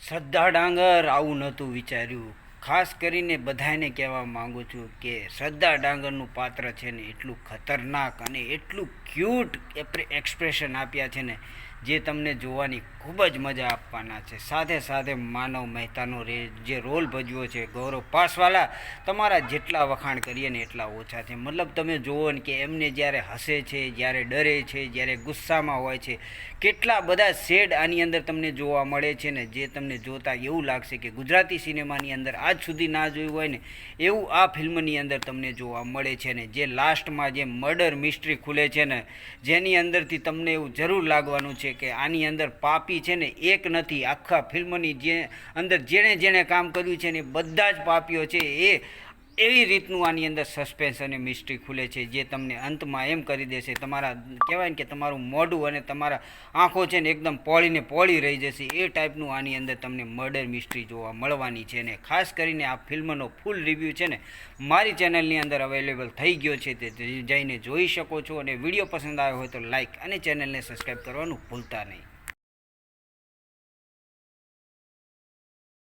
શ્રદ્ધા ડાંગર આવું નહોતું વિચાર્યું. ખાસ કરીને બધાને કહેવા માંગુ છું કે શ્રદ્ધા ડાંગરનું પાત્ર છે ને એટલું ખતરનાક અને એટલું ક્યુટ એક્સપ્રેશન આપ્યા છે ને જે તમને જોવાની ખૂબ જ મજા આપવાના છે. સાથે સાથે માનવ મહેતાનો જે રોલ ભજવ્યો છે ગૌરવ પાસવાલા, તમારા જેટલા વખાણ કરીએ ને એટલા ઓછા છે. મતલબ તમે જુઓ ને કે એમને જ્યારે હસે છે, જ્યારે ડરે છે, જ્યારે ગુસ્સામાં હોય છે, કેટલા બધા શેડ આની અંદર તમને જોવા મળે છે ને જે તમને જોતા એવું લાગશે કે ગુજરાતી સિનેમાની અંદર આજ સુધી ના જોયું હોય ને એવું આ ફિલ્મની અંદર તમને જોવા મળે છે ને જે લાસ્ટમાં જે મર્ડર મિસ્ટ્રી ખુલે છે ને જેની અંદરથી તમને એવું જરૂર લાગવાનું છે કે આની અંદર પાપી છે ને એક નથી, આખા ફિલ્મની જે અંદર જેણે જેણે કામ કર્યું છે ને બધા જ પાપીઓ છે. એવી રીતનું આની અંદર સસ્પેન્સ અને મિસ્ટ્રી ખુલે છે જે તમને અંતમાં એમ કરી દેશે, તમારા કહેવાય ને કે તમારું મોઢું અને તમારા આંખો છે ને એકદમ પોળીને પોળી રહી જશે. એ ટાઈપનું આની અંદર તમને મર્ડર મિસ્ટ્રી જોવા મળવાની છે. ને ખાસ કરીને આ ફિલ્મનો ફૂલ રિવ્યૂ છે ને મારી ચેનલની અંદર અવેલેબલ થઈ ગયો છે, તે જઈને જોઈ શકો છો. અને વિડીયો પસંદ આવ્યો હોય તો લાઇક અને ચેનલને સબસ્ક્રાઈબ કરવાનું ભૂલતા નહીં.